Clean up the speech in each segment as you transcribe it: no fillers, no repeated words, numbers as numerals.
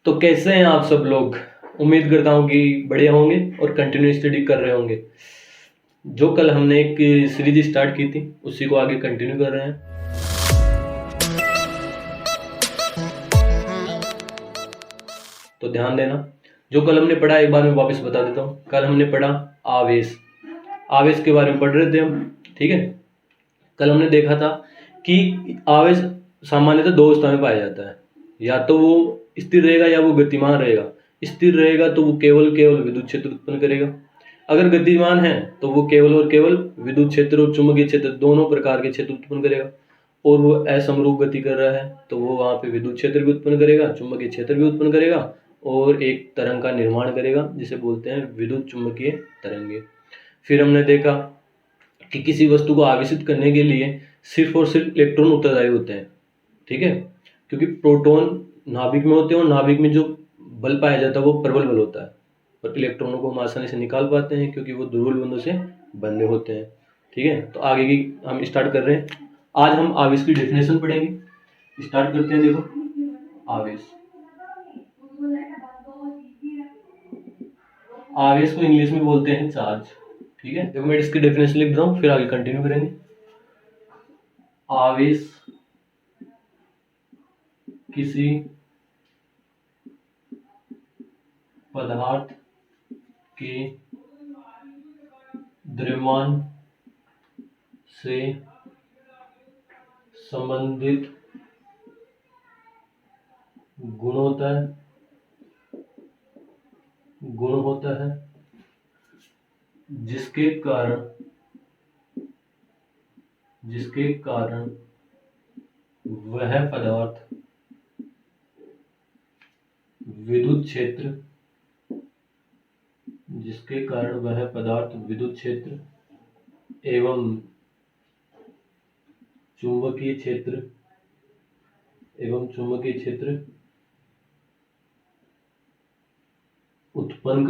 तो कैसे हैं आप सब लोग? उम्मीद करता हूँ कि बढ़िया होंगे और कंटिन्यू स्टडी कर रहे होंगे। जो कल हमने एक सीरीज स्टार्ट की थी उसी को आगे कंटिन्यू कर रहे हैं। तो ध्यान देना, जो कल हमने पढ़ा एक बार मैं वापस बता देता हूँ। कल हमने पढ़ा आवेश। आवेश के बारे में पढ़ रहे थे हम, ठीक है। कल हमने देखा था कि आवेश सामान्यतः दो अवस्था में पाया जाता है, या तो वो स्थिर रहेगा या वो गतिमान रहेगा। स्थिर रहेगा तो वो केवल केवल विद्युत क्षेत्र उत्पन्न करेगा। अगर गतिमान है तो वो केवल और केवल विद्युत क्षेत्र और चुंबकीय क्षेत्र दोनों प्रकार के क्षेत्र उत्पन्न करेगा। और वो असमरूप गति कर रहा है तो वो वहाँ पे विद्युत क्षेत्र भी उत्पन्न करेगा, चुंबकीय क्षेत्र भी उत्पन्न करेगा और एक तरंग का निर्माण करेगा जिसे बोलते हैं विद्युत चुंबकीय तरंगे। फिर हमने देखा कि किसी वस्तु को आवेशित करने के लिए सिर्फ और सिर्फ इलेक्ट्रॉन उत्तरदायी होते हैं, ठीक है। क्योंकि प्रोटॉन नाभिक में होते हैं और नाभिक में जो बल पाया जाता है वो प्रबल बल होता है, और इलेक्ट्रॉनों को हम आसानी से निकाल पाते हैं क्योंकि वो ध्रुवीय बंधों से बंधे होते हैं, ठीक है। तो आगे की हम स्टार्ट कर रहे हैं। आज हम आवेश की डेफिनेशन पढ़ेंगे। स्टार्ट करते हैं। देखो, आवेश आवेश को इंग्लिश में बोलते हैं चार्ज, ठीक है। देखो मैं इसकी डेफिनेशन लिख रहा हूँ, फिर आगे कंटिन्यू करेंगे। आवेश किसी पदार्थ के द्रव्यमान से संबंधित गुण होता है जिसके कारण वह पदार्थ विद्युत क्षेत्र एवं चुंबकीय क्षेत्र उत्पन्न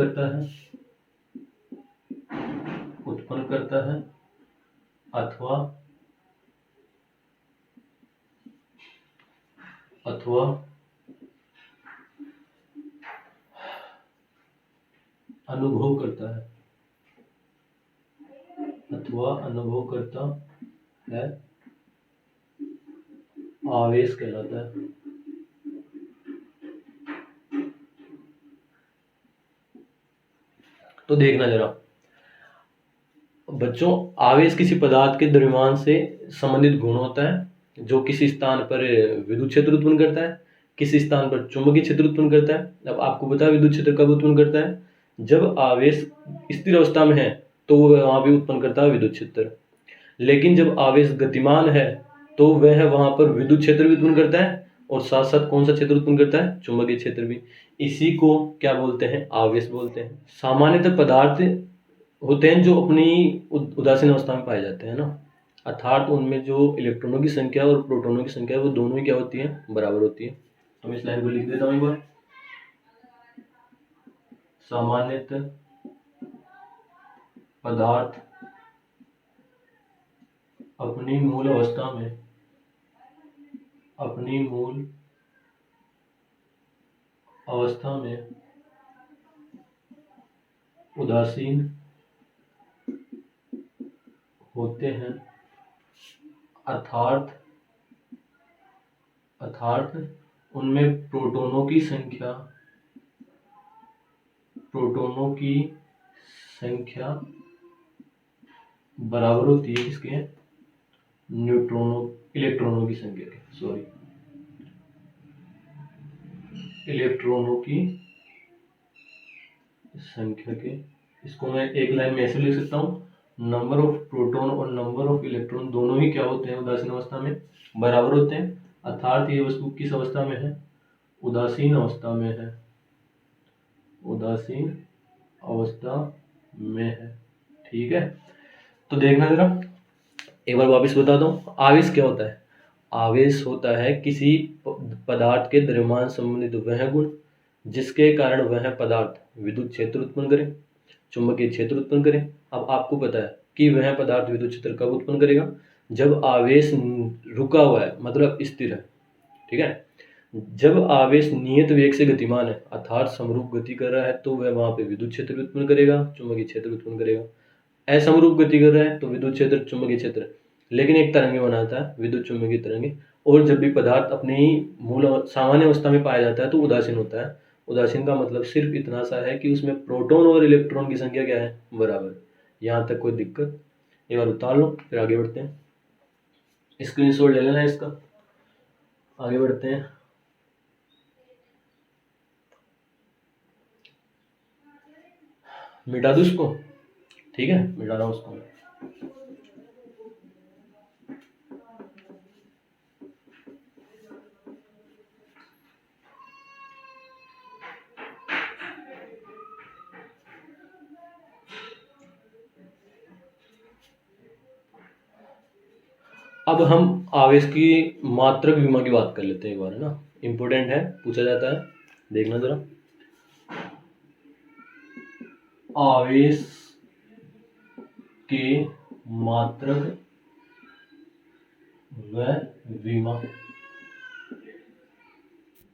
करता है अथवा अनुभव करता है, आवेश कहलाता है। तो देखना जरा बच्चों, आवेश किसी पदार्थ के द्रव्यमान से संबंधित गुण होता है जो किसी स्थान पर विद्युत क्षेत्र उत्पन्न करता है, किसी स्थान पर चुंबकीय क्षेत्र उत्पन्न करता है। अब आपको पता है विद्युत क्षेत्र कब उत्पन्न करता है? जब आवेश स्थिर अवस्था में है तो वो वहां भी उत्पन्न करता है विद्युत क्षेत्र। लेकिन जब आवेश गतिमान है तो वह वहां पर विद्युत क्षेत्र भी उत्पन्न करता है और साथ साथ कौन सा क्षेत्र उत्पन्न करता है? चुंबकीय क्षेत्र भी। इसी को क्या बोलते हैं? आवेश बोलते हैं। सामान्यतः पदार्थ होते हैं जो अपनी उदासीन अवस्था में पाए जाते हैं ना, अर्थात उनमें जो इलेक्ट्रॉनों की संख्या और प्रोटॉनों की संख्या वो दोनों ही क्या होती है? बराबर होती है। तो मैं इस लाइन को लिख देता हूँ एक बार। सामान्यतः पदार्थ अपनी मूल अवस्था में उदासीन होते हैं, अर्थात उनमें प्रोटॉनों की संख्या बराबर होती है किसके? इलेक्ट्रॉनों की संख्या के, इलेक्ट्रॉनों की संख्या के। इसको मैं एक लाइन में ऐसे लिख सकता हूँ, नंबर ऑफ प्रोटॉन और नंबर ऑफ इलेक्ट्रॉन दोनों ही क्या होते हैं? उदासीन अवस्था में बराबर होते हैं। अर्थात ये वस्तु किस अवस्था में है? उदासीन अवस्था में है, ठीक है। तो देखना जरा एक बार वापस बता दूं, आवेश क्या होता है? आवेश होता है किसी पदार्थ के द्रव्यमान संबंधित वह गुण जिसके कारण वह पदार्थ विद्युत क्षेत्र उत्पन्न करे, चुंबकीय क्षेत्र उत्पन्न करे। अब आपको पता है कि वह पदार्थ विद्युत क्षेत्र कब उत्पन्न करेगा? जब आवेश रुका हुआ है, मतलब स्थिर है, ठीक है। जब आवेश नियत वेग से गतिमान है अर्थात समरूप गति कर रहा है तो वह वहां पे विद्युत क्षेत्र उत्पन्न करेगा, चुंबकीय क्षेत्र उत्पन्न करेगा। असमरूप गति कर रहा है तो विद्युत क्षेत्र, चुंबकीय क्षेत्र, लेकिन एक तरंगे बनाता है, विद्युत चुंबकीय तरंगे। और जब भी पदार्थ अपने ही मूल सामान्य अवस्था में पाया जाता है तो उदासीन होता है। उदासीन का मतलब सिर्फ इतना सा है कि उसमें प्रोटॉन और इलेक्ट्रॉन की संख्या क्या है, बराबर। यहाँ तक कोई दिक्कत? एक बार उतार लो फिर आगे बढ़ते हैं। स्क्रीनशॉट ले लेना इसका, आगे बढ़ते हैं। मिटा दूँ इसको? ठीक है, मिटा रहा हूँ उसको। अब हम आवेश की मात्रक विमा की बात कर लेते हैं एक बार, है ना, इम्पोर्टेंट है, पूछा जाता है, देखना जरा। आवेश के मात्रक व विमा।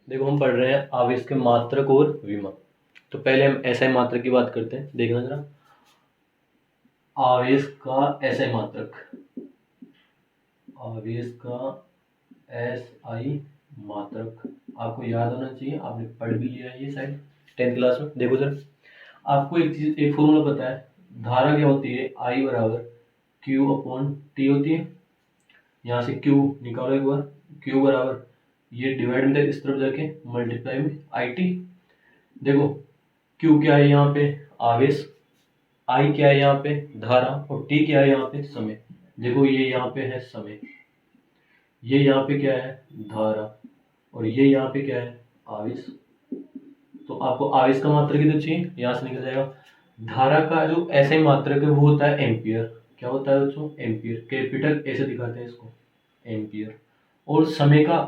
देखो हम पढ़ रहे हैं आवेश के मात्रक और विमा। तो पहले हम एसआई मात्रक की बात करते हैं, देखना जरा। आवेश का एसआई मात्रक, आवेश का एसआई मात्रक आपको याद होना चाहिए, आपने पढ़ भी लिया है ये शायद 10th क्लास में। देखो सर, आपको एक चीज, एक फॉर्मूला पता है, धारा क्या होती है, आई बराबर क्यू अपॉन टी होती है। यहाँ से क्यू निकालो एक बार, क्यू बराबर ये डिवाइड में इस तरफ जाके मल्टीप्लाई में आई टी। देखो क्यू क्या है यहाँ पे, आवेश, आई क्या है यहाँ पे, धारा, और टी क्या है यहाँ पे, समय। देखो ये यहाँ पे है समय, ये यहाँ पे क्या है, धारा, और ये यहाँ पे क्या है, आवेश। तो आपको आवेश का मात्रक कितना चाहिए, यहाँ से निकल जाएगा। धारा का जो ऐसे मात्रक है वो होता है एम्पियर। क्या होता है बच्चों, एम्पियर, कैपिटल ऐसे दिखाते हैं इसको, एम्पियर। और समय का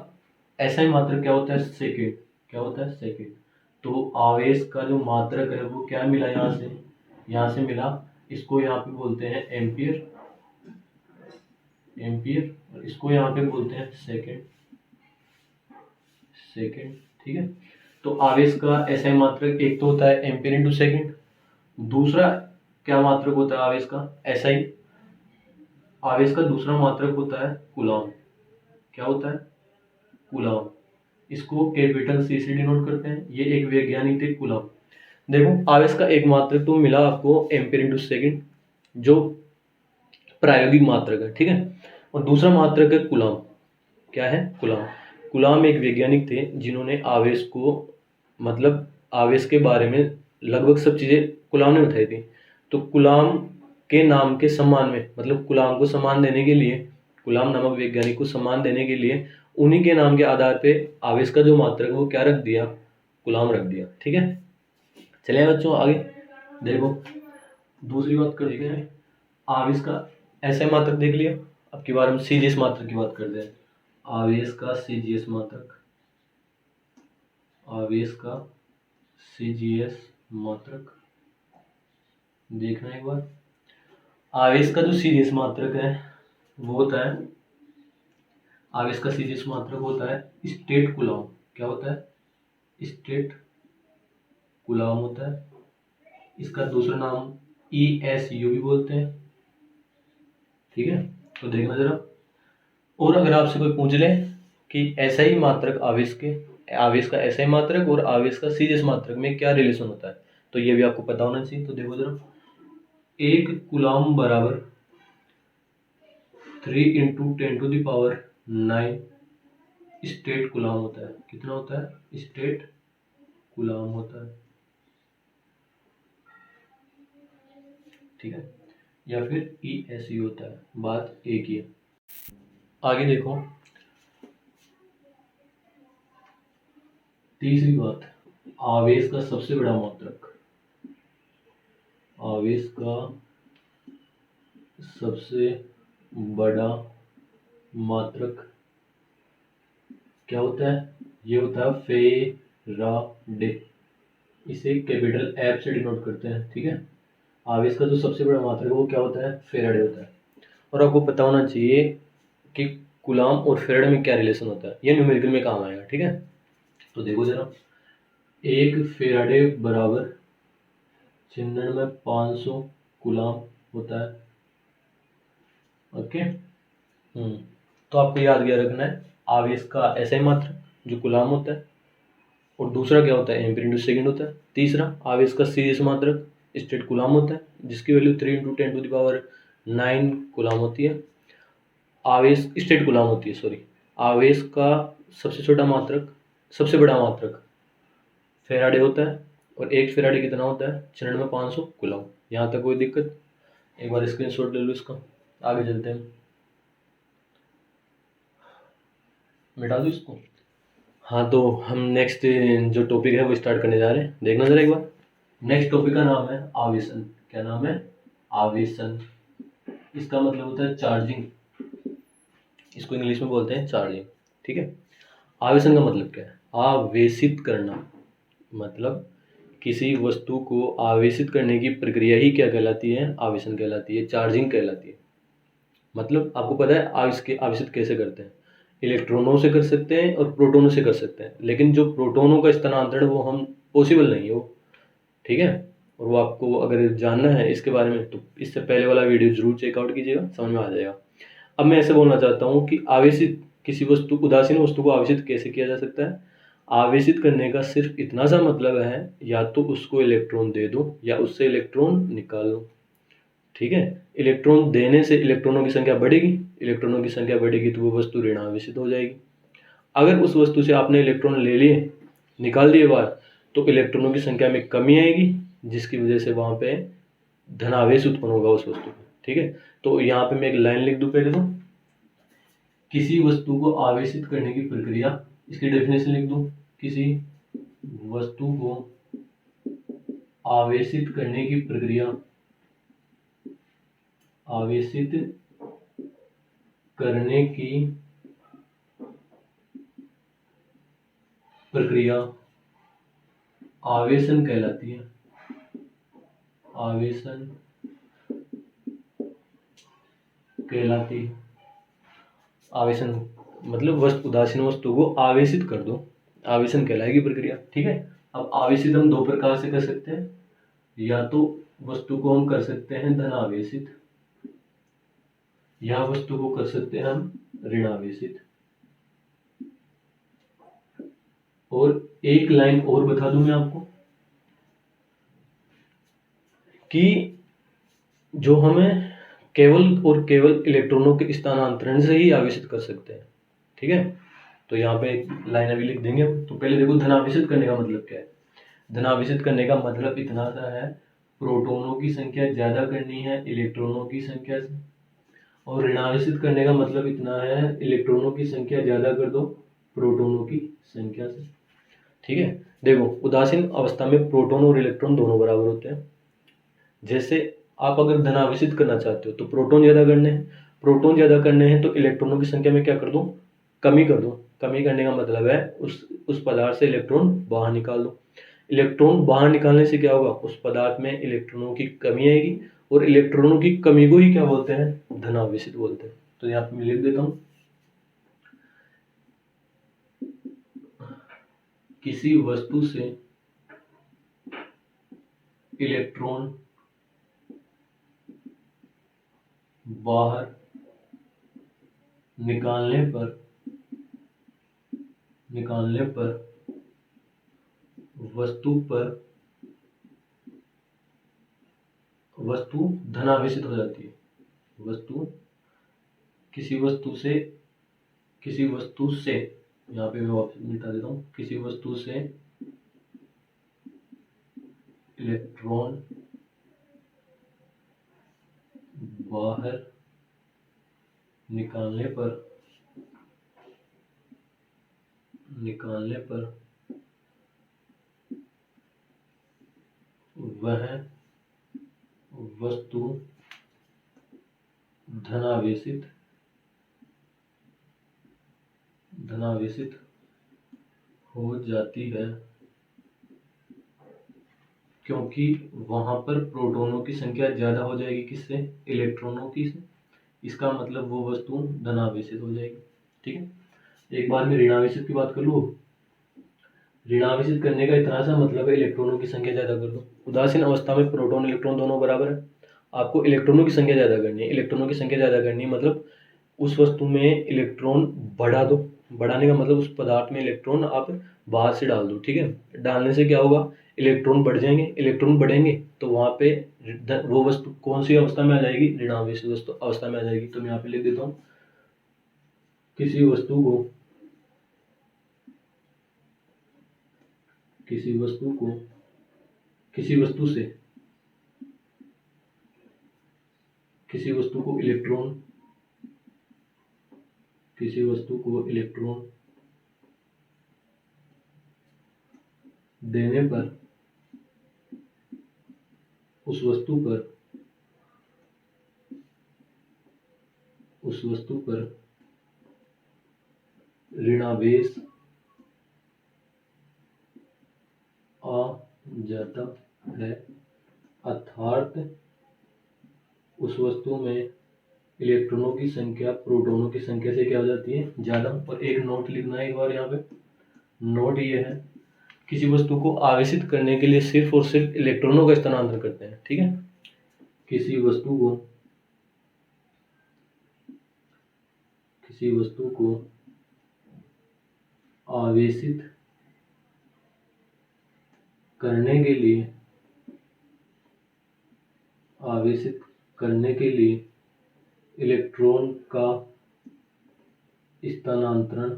ऐसा ही मात्रक क्या होता है, सेकेंड। क्या होता है, सेकेंड। तो आवेश का जो मात्रक है वो क्या मिला, यहाँ से मिला, इसको यहाँ पे बोलते हैं एम्पियर, एम्पियर, और इसको यहाँ पे बोलते हैं सेकेंड, सेकेंड। ठीक है, तो आवेश का ऐसा मात्रक एक तो होता है एम्पियर इंटू सेकेंड, दूसरा क्या मात्रक होता है आवेश का, ऐसा ही आवेश का दूसरा मात्रक होता है कूलॉम। क्या होता है, कूलॉम। इसको कैपिटल सी से डिनोट करते हैं, ये एक वैज्ञानिक थे कूलॉम। देखो आवेश का एक मात्रक तो मिला आपको एम्पियर इंटू सेकेंड, जो प्रायोगिक मात्रक है, ठीक है, और दूसरा मात्रक है कूलॉम। क्या है, कूलॉम। कूलॉम एक वैज्ञानिक थे जिन्होंने आवेश को, मतलब आवेश के बारे में लगभग सब चीजें कूलॉम ने बताई थी। तो कूलॉम के नाम के सम्मान में, मतलब कूलॉम को सम्मान देने के लिए, कूलॉम नामक वैज्ञानिक को सम्मान देने के लिए उन्हीं के नाम के आधार पे आवेश का जो मात्रक है वो क्या रख दिया, कूलॉम रख दिया। ठीक है, चलिए बच्चों आगे देखो, दूसरी बात कर देते हैं। आवेश का ऐसे मात्रक देख लिया, अब की बार हम सीजीएस मात्रक की बात करते हैं। आवेश का सीजीएस मात्रक, आवेश का सीजीएस मात्रक देखना एक बार। आवेश का जो सीजीएस मात्रक है वो होता है, आवेश का सीजीएस मात्रक होता है स्टेट कूलॉम। क्या होता है, स्टेट कूलॉम होता है। इसका दूसरा नाम ESU भी बोलते हैं। ठीक है, तो देखना जरा। और अगर आपसे कोई पूछ ले कि ऐसा ही मात्रक आवेश के, आवेश का ऐसा ही मात्रक और आवेश का सीजीएस मात्रक में क्या रिलेशन होता है, तो ये भी आपको पता होना चाहिए। तो देखो जरा, एक कूलॉम बराबर 3 × 10⁹ स्टेट कूलॉम होता है। कितना होता है, स्टेट कूलॉम होता है। ठीक है, या फिर ESU होता है, बात एक ही है। आगे देखो, तीसरी बात, आवेश का सबसे बड़ा मात्रक, आवेश का सबसे बड़ा मात्रक क्या होता है, ये होता है फेराडे। इसे कैपिटल F से डिनोट करते हैं। ठीक है, आवेश का जो सबसे बड़ा मात्रक है वो क्या होता है, फेराडे होता है। और आपको पता होना चाहिए कि कूलॉम और फेराडे में क्या रिलेशन होता है, ये न्यूमेरिकल में काम आएगा। ठीक है, तो देखो जरा, 1 फेराडे बराबर 9500 कूलाम होता है। ओके। तो आपको याद क्या रखना है, आवेश का SI मात्रक जो कूलाम होता है, और दूसरा क्या होता है, एम्पीयर इंटू सेकेंड होता है। तीसरा आवेश का सीरीज मात्रक स्टेट कूलाम होता है, जिसकी वैल्यू 3 × 10⁹ कूलाम होती है। आवेश स्टेट कूलाम होती है, सॉरी। आवेश का सबसे छोटा मात्रक, सबसे बड़ा मात्रक फेराडे होता है, और 1 फेराडे कितना होता है, 9500 कूलाम। यहाँ तक कोई दिक्कत? एक बार स्क्रीनशॉट ले लो इसका, आगे चलते हैं। मिटा दो इसको। हाँ, तो हम नेक्स्ट जो टॉपिक है वो स्टार्ट करने जा रहे हैं, देखना जरा एक बार। नेक्स्ट टॉपिक का नाम है आवेशन। क्या नाम है? आवेशन। इसका मतलब होता है चार्जिंग, इसको इंग्लिश में बोलते हैं चार्जिंग। ठीक है। आवेशन का मतलब क्या है? आवेशित करना, मतलब किसी वस्तु को आवेशित करने की प्रक्रिया ही क्या कहलाती है? आवेशन कहलाती है, चार्जिंग कहलाती है। मतलब आपको पता है आवेशित कैसे करते हैं? इलेक्ट्रॉनों से कर सकते हैं और प्रोटोनों से कर सकते हैं, लेकिन जो प्रोटोनों का स्थानांतरण वो हम पॉसिबल नहीं है वो। ठीक है। और वो आपको अगर जानना है इसके बारे में तो इससे पहले वाला वीडियो जरूर चेकआउट कीजिएगा, समझ में आ जाएगा। अब मैं ऐसे बोलना चाहता हूँ कि आवेशित किसी वस्तु, उदासीन वस्तु को आवेशित कैसे किया जा सकता है? आवेशित करने का सिर्फ इतना सा मतलब है, या तो उसको इलेक्ट्रॉन दे दो या उससे इलेक्ट्रॉन निकाल लो। ठीक है। इलेक्ट्रॉन देने से इलेक्ट्रॉनों की संख्या बढ़ेगी, इलेक्ट्रॉनों की संख्या बढ़ेगी तो वो वस्तु ऋण आवेशित हो जाएगी। अगर उस वस्तु से आपने इलेक्ट्रॉन ले लिए, निकाल दिए बाहर, तो इलेक्ट्रॉनों की संख्या में कमी आएगी, जिसकी वजह से वहाँ पे धनावेश उत्पन्न होगा उस वस्तु में। ठीक है। तो यहाँ पे मैं एक लाइन लिख दूँ पहले तो, किसी वस्तु को आवेशित करने की प्रक्रिया, इसकी डेफिनेशन लिख दूँ, किसी वस्तु को आवेशित करने की प्रक्रिया, आवेशित करने की प्रक्रिया आवेशन कहलाती है। आवेशन कहलाती है। आवेशन मतलब उदासीन वस्तु को आवेशित कर दो, आवेशन कहलाएगी प्रक्रिया। ठीक है। अब आवेशित हम दो प्रकार से कर सकते हैं, या तो वस्तु को हम कर सकते हैं धन आवेशित, या वस्तु को कर सकते हैं हम ऋण आवेशित। और एक लाइन और बता दूं मैं आपको कि जो हमें केवल और केवल इलेक्ट्रॉनों के स्थानांतरण से ही आवेशित कर सकते हैं। ठीक है। तो यहाँ पे एक लाइन अभी लिख देंगे। तो पहले देखो, धनावेशित करने का मतलब क्या है? धनावेशित करने का मतलब इतना सा है, प्रोटोनों की संख्या ज्यादा करनी है इलेक्ट्रॉनों की संख्या से, और ऋणावेशित करने का मतलब इतना है, इलेक्ट्रॉनों की संख्या ज्यादा कर दो प्रोटोनों की संख्या से। ठीक है। देखो, उदासीन अवस्था में प्रोटोन और इलेक्ट्रॉन दोनों बराबर होते हैं। जैसे आप अगर धनावेशित करना चाहते हो तो प्रोटोन ज्यादा करने हैं, प्रोटोन ज्यादा करने हैं तो इलेक्ट्रॉनों की संख्या में क्या कर दो, कमी कर दो। कमी करने का मतलब है उस पदार्थ से इलेक्ट्रॉन बाहर निकाल दो। इलेक्ट्रॉन बाहर निकालने से क्या होगा, उस पदार्थ में इलेक्ट्रॉनों की कमी आएगी, और इलेक्ट्रॉनों की कमी को ही क्या बोलते हैं, धनावेशित बोलते हैं। तो यहाँ पे मैं लिख देता हूँ, किसी वस्तु से इलेक्ट्रॉन बाहर निकालने पर वस्तु धनावेशित हो जाती है। किसी वस्तु से यहाँ पे मैं वापस मिटा देता हूँ, किसी वस्तु से इलेक्ट्रॉन बाहर निकालने पर वह वस्तु धनावेशित हो जाती है, क्योंकि वहां पर प्रोटोनों की संख्या ज्यादा हो जाएगी, किससे, इलेक्ट्रॉनों की से। इसका मतलब वो वस्तु धनावेशित हो जाएगी। ठीक है। एक बार में ऋणावेशित की बात कर लूँ। ऋणावेशित करने का इतना सा मतलब है इलेक्ट्रॉनों की संख्या ज़्यादा कर दो। उदासीन अवस्था में प्रोटॉन इलेक्ट्रॉन दोनों बराबर है, आपको इलेक्ट्रॉनों की संख्या ज़्यादा करनी है। इलेक्ट्रॉनों की संख्या ज़्यादा करनी है मतलब उस वस्तु में इलेक्ट्रॉन बढ़ा दो। बढ़ाने का मतलब उस पदार्थ में इलेक्ट्रॉन आप बाहर से डाल दो, ठीक है। डालने से क्या होगा, इलेक्ट्रॉन बढ़ जाएंगे। इलेक्ट्रॉन बढ़ेंगे तो वहाँ पे वो वस्तु कौन सी अवस्था में आ जाएगी, ऋणावेश वस्तु अवस्था में आ जाएगी। तो मैं यहाँ पे लिख देता हूँ, किसी वस्तु को किसी वस्तु को किसी वस्तु से किसी वस्तु को इलेक्ट्रॉन किसी वस्तु को इलेक्ट्रॉन देने पर उस वस्तु पर ऋणावेश आ जाता है, अर्थात उस वस्तु में इलेक्ट्रॉनों की संख्या प्रोटॉनों की संख्या से क्या हो जाती है, ज़्यादा। और एक नोट लिखना है एक बार यहाँ पे, नोट ये है, किसी वस्तु को आवेशित करने के लिए सिर्फ और सिर्फ इलेक्ट्रॉनों का स्थानांतरण करते हैं, ठीक है। किसी वस्तु को आवेशित करने के लिए इलेक्ट्रॉन का स्थानांतरण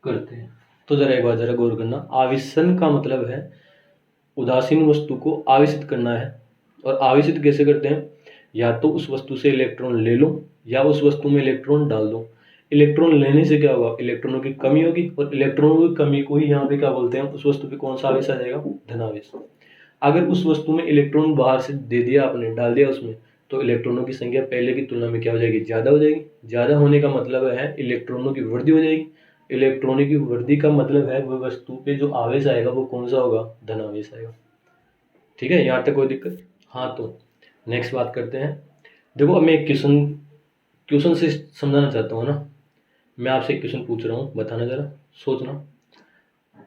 करते हैं। तो जरा एक बार जरा गौर करना, आवेशन का मतलब है उदासीन वस्तु को आवेशित करना है। और आवेशित कैसे करते हैं, या तो उस वस्तु से इलेक्ट्रॉन ले लो या उस वस्तु में इलेक्ट्रॉन डाल दो। इलेक्ट्रॉन लेने से क्या होगा, इलेक्ट्रॉनों की कमी होगी, और इलेक्ट्रॉनों की कमी को ही यहाँ पे क्या बोलते हैं, उस वस्तु पे कौन सा आवेश आ जाएगा, धनावेश। अगर उस वस्तु में इलेक्ट्रॉन बाहर से दे दिया आपने, डाल दिया उसमें, तो इलेक्ट्रॉनों की संख्या पहले की तुलना में क्या हो जाएगी, ज़्यादा हो जाएगी। ज़्यादा होने का मतलब है इलेक्ट्रॉनों की वृद्धि हो जाएगी। इलेक्ट्रॉनों की वृद्धि का मतलब है वह वस्तु पे जो आवेश आएगा वो कौन सा होगा, धनावेश आएगा। ठीक है, यहाँ तक कोई दिक्कत। हाँ, तो नेक्स्ट बात करते हैं। देखो अब मैं एक क्वेश्चन से समझाना चाहता हूँ ना। मैं आपसे एक क्वेश्चन पूछ रहा हूँ, बताना जरा, सोचना।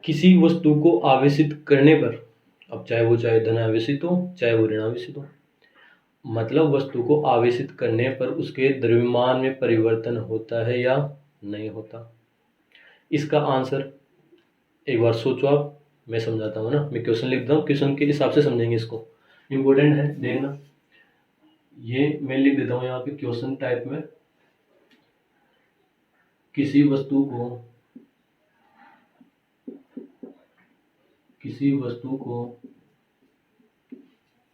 किसी वस्तु को आवेशित करने पर, अब चाहे धनावेशित हो चाहे वो ऋणावेशित हो, मतलब वस्तु को आवेशित करने पर उसके द्रव्यमान में परिवर्तन होता है या नहीं होता। इसका आंसर एक बार सोचो आप, मैं समझाता हूँ ना। मैं क्वेश्चन लिख देता हूँ, क्वेश्चन के हिसाब से समझेंगे इसको, इम्पोर्टेंट है देखना। ये मैं लिख देता हूँ यहाँ पे क्वेश्चन टाइप में, किसी वस्तु को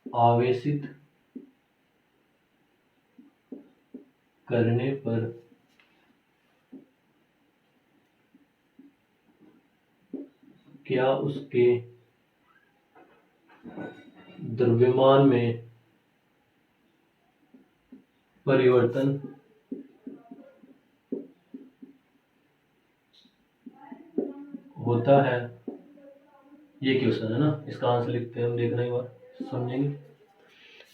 आवेशित करने पर क्या उसके द्रव्यमान में परिवर्तन होता है। ये क्वेश्चन है ना, इसका आंसर लिखते हैं हम, देखना एक बार, समझेंगे।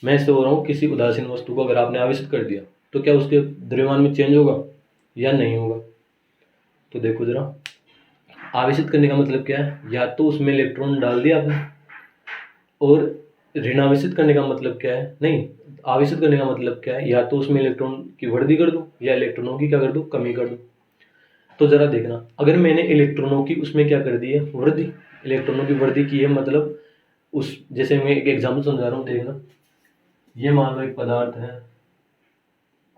मैं इससे बोल रहा हूँ, किसी उदासीन वस्तु को अगर आपने आवेशित कर दिया तो क्या उसके द्रव्यमान में चेंज होगा या नहीं होगा। तो देखो जरा, आवेशित करने का मतलब क्या है, या तो उसमें इलेक्ट्रॉन डाल दिया आपने। और ऋणावेशित करने का मतलब क्या है, नहीं, आवेशित करने का मतलब क्या है, या तो उसमें इलेक्ट्रॉन की वृद्धि कर दो या इलेक्ट्रॉनों की क्या कर दो, कमी कर दो। तो जरा देखना, अगर मैंने इलेक्ट्रॉनों की उसमें क्या कर दी है, वृद्धि, इलेक्ट्रॉनों की वृद्धि की है, मतलब उस, जैसे मैं एक एग्जाम्पल समझा रहा हूँ, देखना। ये मान लो एक पदार्थ है,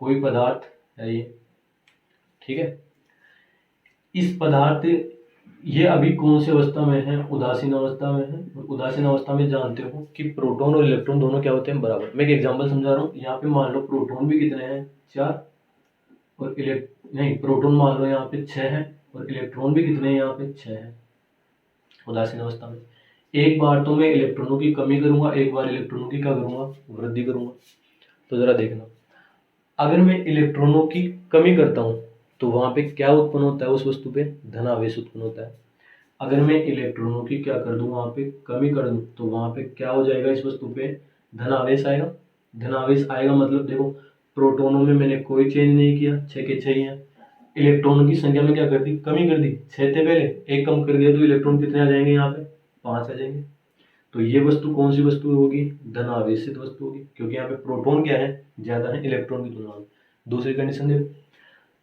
कोई पदार्थ है ये, ठीक है। इस पदार्थ, ये अभी कौन सी अवस्था में है, उदासीन अवस्था में है। और उदासीन अवस्था में जानते हो कि प्रोटॉन और इलेक्ट्रॉन दोनों क्या होते हैं, बराबर। मैं एक एग्जांपल समझा रहा हूँ, यहाँ पे मान लो प्रोटॉन भी कितने हैं, 4, और प्रोटॉन मान लो यहाँ पे 6 है, और इलेक्ट्रॉन भी कितने हैं, यहाँ पे 6 है। उदासीन अवस्था में एक बार तो मैं इलेक्ट्रॉनों की कमी करूंगा, एक बार इलेक्ट्रॉनों की क्या करूंगा, वृद्धि करूंगा। तो जरा देखना, अगर मैं इलेक्ट्रॉनों की कमी करता हूँ तो वहां पे क्या उत्पन्न होता है, उस वस्तु पे धनावेश उत्पन्न होता है। अगर मैं इलेक्ट्रॉनों की क्या कर दूं, वहां पे कमी कर दूं, तो वहां पे क्या हो जाएगा, इस वस्तु पे धनावेश आएगा। धनावेश आएगा मतलब देखो, प्रोटोनों में मैंने कोई चेंज नहीं किया, 6 के 6 ही हैं। इलेक्ट्रॉनों की संख्या में क्या कर दी, कमी कर दी, 6 थे पहले, एक कम कर दिया तो इलेक्ट्रॉन कितने आ जाएंगे, यहाँ पे 5 आ जाएंगे। तो ये वस्तु कौन सी वस्तु होगी, धन आवेशित वस्तु होगी, क्योंकि यहाँ पे प्रोटॉन क्या है, ज्यादा है इलेक्ट्रॉन की तुलना में। दूसरी कंडीशन देखो,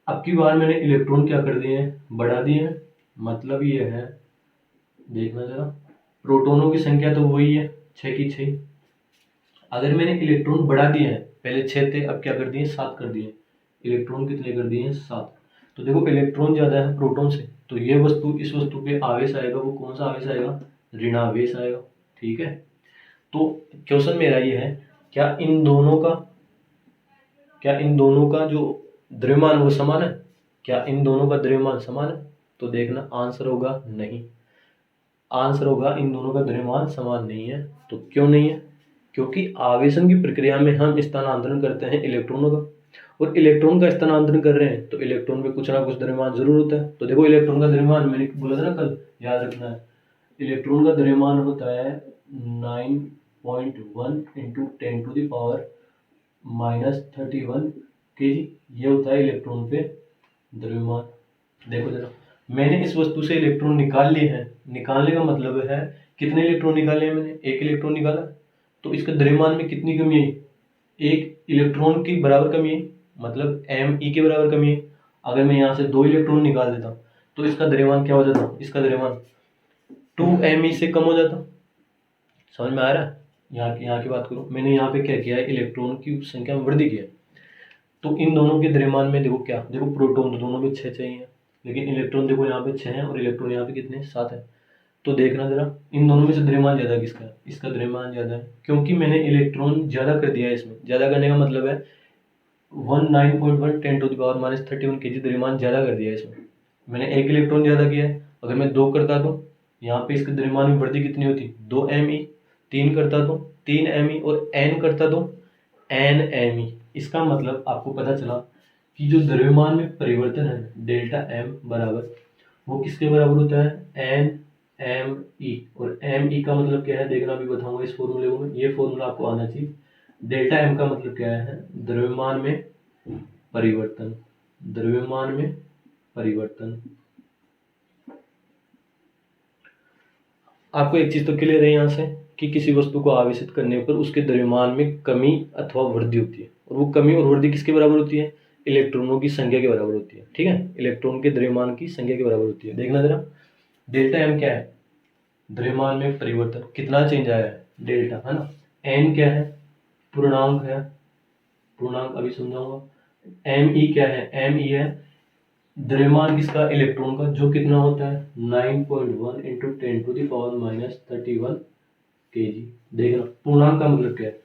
अब की बार मैंने इलेक्ट्रॉन क्या कर दिए हैं, बढ़ा दिए हैं, मतलब ये है, देखना जरा, प्रोटोनों की संख्या तो वही है 6 की 6। अगर मैंने इलेक्ट्रॉन बढ़ा दिए हैं, पहले 6 थे, अब क्या कर दिए, 7 कर दिए। इलेक्ट्रॉन कितने कर दिए हैं, 7। तो देखो इलेक्ट्रॉन ज्यादा है प्रोटॉन से, तो ये वस्तु, इस वस्तु पे आवेश आएगा, वो कौन सा आवेश आएगा, ऋणावेश आएगा। ठीक है, तो क्वेश्चन मेरा ये है, क्या इन दोनों का जो द्रव्यमान वो समान है, क्या इन दोनों का द्रव्यमान समान है? तो देखना आंसर होगा नहीं, आंसर होगा इन दोनों का द्रव्यमान समान नहीं है। तो क्यों नहीं है, क्योंकि आवेशन की प्रक्रिया में हम स्थानांतरण करते हैं इलेक्ट्रॉनों का, और इलेक्ट्रॉन का स्थानांतरण कर रहे हैं तो इलेक्ट्रॉन में कुछ ना कुछ द्रव्यमान जरूर होता है। तो देखो इलेक्ट्रॉन का द्रव्यमान मैंने बोला था ना कल, याद रखना है, इलेक्ट्रॉन का द्रव्यमान होता है 9.1 इंटू 10⁻31 kg, ये होता है इलेक्ट्रॉन पे द्रव्यमान। देखो जरा, मैंने इस वस्तु से इलेक्ट्रॉन निकाल लिए हैं, निकालने का मतलब है कितने इलेक्ट्रॉन निकाले हैं, मैंने एक इलेक्ट्रॉन निकाला, तो इसका द्रव्यमान में कितनी कमी आई, एक इलेक्ट्रॉन की बराबर कमी आई, मतलब me के बराबर कमी आई। अगर मैं यहाँ से 2 इलेक्ट्रॉन निकाल देता तो इसका द्रव्यमान क्या हो जाता, इसका द्रव्यमान 2me से कम हो जाता। समझ में आ रहा है, यहाँ की बात करूँ, मैंने यहाँ पे क्या किया है, इलेक्ट्रॉन की संख्या में वृद्धि की है। तो इन दोनों के द्रव्यमान में देखो क्या, देखो प्रोटॉन तो दोनों में 6 चाहिए, लेकिन इलेक्ट्रॉन देखो यहाँ पे 6 है और इलेक्ट्रॉन यहाँ पे कितने, 7 है। तो देखना जरा, इन दोनों में से द्रव्यमान ज्यादा किसका है, इसका द्रव्यमान ज्यादा है, क्योंकि मैंने इलेक्ट्रॉन ज्यादा कर दिया है इसमें। ज्यादा करने का मतलब है 9.1 10⁻31 kg द्रव्यमान ज्यादा कर दिया है इसमें, मैंने एक इलेक्ट्रॉन ज्यादा किया है। अगर मैं 2 करता तो यहाँ पे इसके द्रव्यमान में वृद्धि कितनी होती, 2me। 3 करता तो 3me, और n करता तो nme। इसका मतलब आपको पता चला कि जो द्रव्यमान में परिवर्तन है डेल्टा m बराबर, वो किसके बराबर होता है, nme। और me का मतलब क्या है, देखना अभी बताऊंगा इस फॉर्मूले में, ये फॉर्मूला आपको आना चाहिए। डेल्टा m का मतलब क्या है, द्रव्यमान में परिवर्तन, द्रव्यमान में परिवर्तन। आपको एक चीज तो क्लियर है यहाँ से कि किसी वस्तु को आवेशित करने पर उसके द्रव्यमान में कमी अथवा वृद्धि होती है, और वो कमी और वृद्धि किसके बराबर होती है, इलेक्ट्रॉनों की संख्या के बराबर होती है। ठीक है, इलेक्ट्रॉन के द्रव्यमान की संख्या के बराबर होती है। देखना जरा, डेल्टा m क्या है, द्रव्यमान में परिवर्तन, कितना चेंज आया है, डेल्टा, है ना। n क्या है, पूर्णांक है, पूर्णांक अभी समझाऊंगा। me क्या है, me है द्रव्यमान किसका, इलेक्ट्रॉन का, जो कितना होता है 9.1 इंटू 10⁻31 kg। देखना पूर्णांक का मतलब क्या है,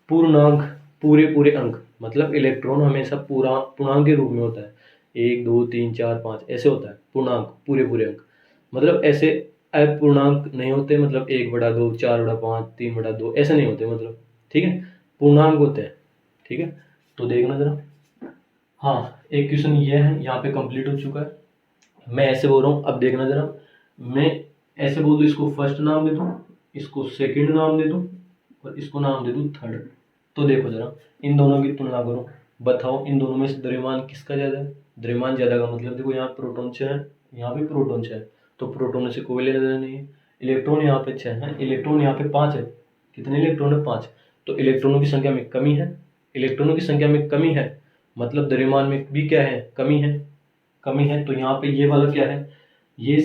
पूर्णांक पूरे पूरे अंक, मतलब इलेक्ट्रॉन हमेशा पूर्णांक के रूप में होता है, 1 2 3 4 5 ऐसे होता है पूर्णांक, पूरे पूरे अंक, मतलब ऐसे अपूर्णांक नहीं होते, मतलब 1/2 4/5 3/2 ऐसे नहीं होते, मतलब ठीक है, पूर्णांक होते हैं। ठीक है, तो देखना जरा, हाँ एक क्वेश्चन ये है, यहाँ पे कंप्लीट हो चुका है। मैं ऐसे बोल रहा हूँ, अब देखना जरा, मैं ऐसे बोल दूँ, इसको फर्स्ट नाम दे दूँ, इसको सेकंड नाम दे दूँ, और इसको नाम दे दूँ थर्ड। तो देखो जरा, इन दोनों की तुलना करो, बताओ इन दोनों में से द्रव्यमान किसका ज्यादा है। द्रव्यमान ज्यादा का मतलब देखो, यहाँ प्रोटॉन 6 है, यहाँ पे प्रोटॉन 6 है, तो प्रोटॉन से कोई लेना देना नहीं है। इलेक्ट्रॉन यहाँ पे 6 है, इलेक्ट्रॉन यहाँ पे 5 है, कितने इलेक्ट्रॉन है, 5। तो इलेक्ट्रॉनों की संख्या में कमी है, इलेक्ट्रॉनों की संख्या में कमी है, मतलब द्रव्यमान में भी क्या है, कमी है, कमी है। तो यहाँ पे ये वाला क्या है, ये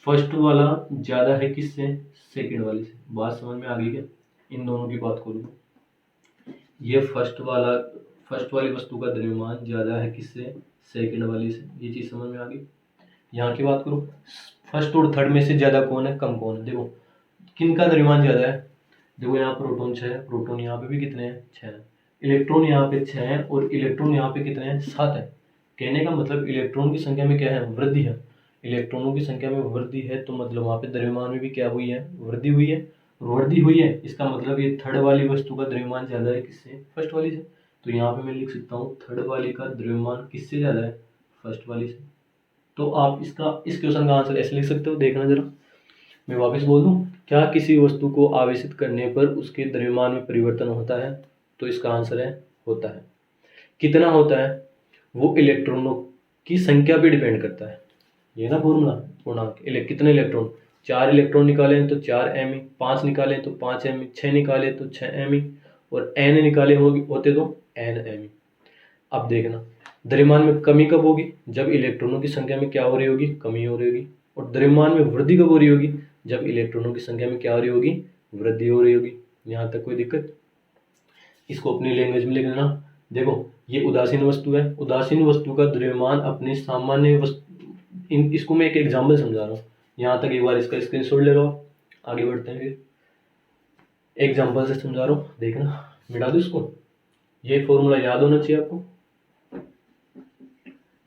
फर्स्ट वाला ज्यादा है किससे, सेकंड वाले से। बात समझ में आ गई क्या, इन दोनों की बात करूँ, ये फर्स्ट वाली वस्तु का द्रव्यमान ज्यादा है किससे, सेकंड वाली से, ये चीज समझ में आ गई। यहाँ की बात करूँ, फर्स्ट और थर्ड में से ज्यादा कौन है, कम कौन है, देखो किन का द्रव्यमान ज्यादा है, देखो यहाँ प्रोटॉन 6 है, प्रोटॉन यहाँ पे भी कितने हैं, 6 है। इलेक्ट्रॉन यहाँ पे 6 है, और इलेक्ट्रॉन यहाँ पे कितने हैं, 7 है। कहने का मतलब इलेक्ट्रॉन की संख्या में क्या है, वृद्धि है। इलेक्ट्रॉनों की संख्या में वृद्धि है, तो मतलब वहाँ पे द्रव्यमान में भी क्या हुई है, वृद्धि हुई है। वृद्धि हुई है, इसका मतलब ये थर्ड वाली वस्तु का द्रव्यमान ज्यादा है किससे, फर्स्ट वाली से। तो यहाँ पे मैं लिख सकता हूँ थर्ड वाली का द्रव्यमान किससे ज्यादा है, फर्स्ट वाली से। तो आप इस क्वेश्चन का आंसर ऐसे लिख सकते हो। देखना जरा, मैं वापस बोल दूं, क्या किसी वस्तु को आवेशित करने पर उसके द्रव्यमान में परिवर्तन होता है, तो इसका आंसर है होता है। कितना होता है वो इलेक्ट्रॉनों की संख्या पे डिपेंड करता है। ये ना फॉर्मूला पूर्णांक कितने इलेक्ट्रॉन, 4 इलेक्ट्रॉन निकाले तो 4 Me, 5 निकाले तो 5 Me, 6 निकाले तो 6 Me और n निकाले होते तो n Me। अब देखना द्रव्यमान में कमी कब होगी, जब इलेक्ट्रॉनों की संख्या में क्या हो रही होगी, कमी हो रही होगी। और द्रव्यमान में वृद्धि कब हो रही होगी, जब इलेक्ट्रॉनों की संख्या में क्या हो रही होगी, वृद्धि हो रही होगी। यहाँ तक कोई दिक्कत? इसको अपनी लैंग्वेज में लिख देना। देखो ये उदासीन वस्तु है, उदासीन वस्तु का द्रव्यमान अपने सामान्य वस्तु, इसको मैं एक एग्जाम्पल समझा रहा हूँ। यहाँ तक एक बार इसका स्क्रीनशॉट ले लो, आगे बढ़ते हैं। फिर एग्जाम्पल से समझा रहा हूँ, देखना, मिटा दो इसको। ये फॉर्मूला याद होना चाहिए आपको।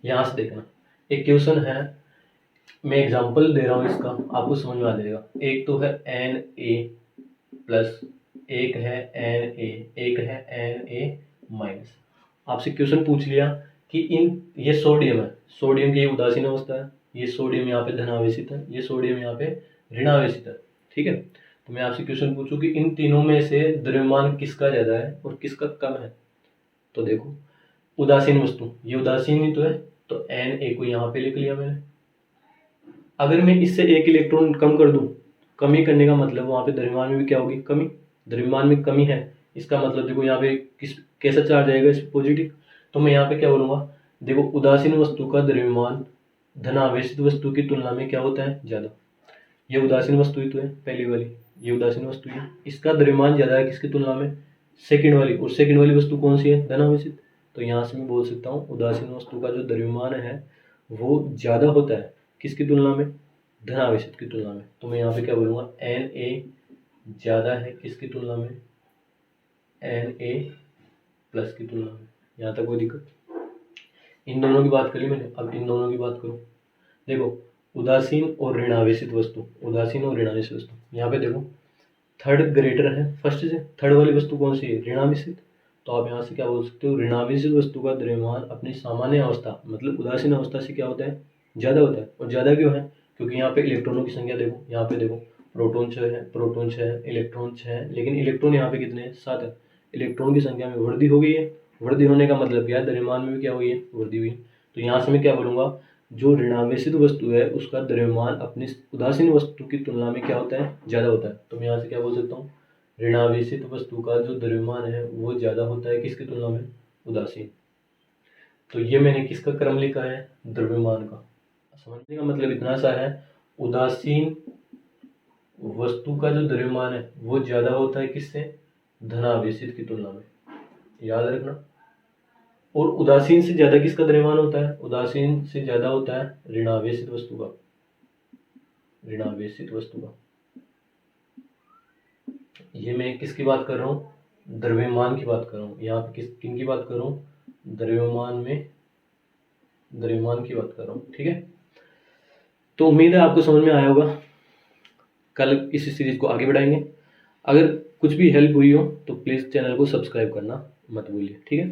यहाँ से देखना, एक क्वेश्चन है, मैं एग्जाम्पल दे रहा हूँ इसका, आपको समझ में आ जाएगा। एक तो है Na प्लस, एक है Na, एक है Na माइनस। आपसे क्वेश्चन पूछ लिया कि ये सोडियम है, सोडियम की उदासीन अवस्था है, ये सोडियम यहाँ पे धनावेशित है, ये सोडियम यहाँ पे ऋणावेशित है, ठीक है। तो मैं आपसे क्वेश्चन पूछूं कि इन तीनों में से द्रव्यमान किसका ज़्यादा है और किसका कम है। तो देखो उदासीन वस्तु, ये उदासीन ही तो है, तो Na को यहाँ पे लिख लिया मैंने। अगर मैं इससे एक इलेक्ट्रॉन कम कर दूं, कमी करने का मतलब वहाँ पे द्रव्यमान में भी क्या होगी, कमी। द्रव्यमान में कमी है, इसका मतलब देखो यहाँ पे कैसा चार्ज आएगा, इस पॉजिटिव। तो मैं यहाँ पे क्या बोलूँगा, देखो उदासीन वस्तु का द्रव्यमान धनावेशित वस्तु की तुलना में क्या होता है, ज़्यादा। ये उदासीन वस्तु ही तो है पहली वाली, ये उदासीन वस्तु है, इसका द्रव्यमान ज़्यादा है किसकी तुलना में, सेकंड वाली। और सेकंड वाली वस्तु कौन सी है, धनावेशित। तो यहाँ से मैं बोल सकता हूँ उदासीन वस्तु का जो द्रव्यमान है वो ज़्यादा होता है किसकी तुलना में, धनावेशित की तुलना में। तो मैं यहाँ पे क्या बोलूँगा, Na ज़्यादा है किसकी तुलना में, Na प्लस की तुलना में। यहाँ तक कोई दिक्कत? इन दोनों की बात करी मैंने, अब इन दोनों की बात करो। देखो उदासीन और ऋणावेशित वस्तु, उदासीन और ऋणावेशित वस्तु, यहाँ पे देखो थर्ड ग्रेटर है फर्स्ट से, थर्ड वाली वस्तु कौन सी है, ऋणावेशित। तो आप यहाँ से क्या बोल सकते हो, ऋणावेशित वस्तु का द्रव्यमान अपनी सामान्य अवस्था मतलब उदासीन अवस्था से क्या होता है, ज़्यादा होता है। और ज़्यादा क्यों है, क्योंकि यहाँ पे इलेक्ट्रॉनों की संख्या देखो, यहाँ पे देखो प्रोटॉन 6 है, प्रोटॉन 6 है, इलेक्ट्रॉन 6 है, लेकिन इलेक्ट्रॉन यहाँ पे कितने हैं, 7 है। इलेक्ट्रॉन की संख्या में वृद्धि हो गई है, वृद्धि होने का मतलब क्या है, द्रव्यमान में भी क्या हुई है, वृद्धि हुई है। तो यहाँ से मैं क्या बोलूँगा, जो ऋणावेशित वस्तु है उसका द्रव्यमान अपनी उदासीन वस्तु की तुलना में क्या होता है, ज़्यादा होता है। तो मैं यहाँ से क्या बोल सकता हूँ, ऋणावेशित वस्तु का जो द्रव्यमान है वो ज़्यादा होता है किसकी तुलना में, उदासीन। तो ये मैंने किसका क्रम लिखा है, द्रव्यमान का। समझने का मतलब इतना सा है, उदासीन वस्तु का जो द्रव्यमान है वो ज़्यादा होता है किससे, धनावेशित की तुलना में, याद रखना। और उदासीन से ज़्यादा किसका द्रव्यमान होता है, उदासीन से ज़्यादा होता है ऋणावेशित वस्तु का, ऋणावेशित वस्तु का। ये मैं किसकी बात कर रहा हूँ, द्रव्यमान की बात कर रहा हूँ। यहाँ पे किन की बात कर रहा हूँ, द्रव्यमान में, द्रव्यमान की बात कर रहा हूँ, ठीक है। तो उम्मीद है आपको समझ में आया होगा। कल इस सीरीज को आगे बढ़ाएंगे। अगर कुछ भी हेल्प हुई हो तो प्लीज़ चैनल को सब्सक्राइब करना मत भूलिए, ठीक है।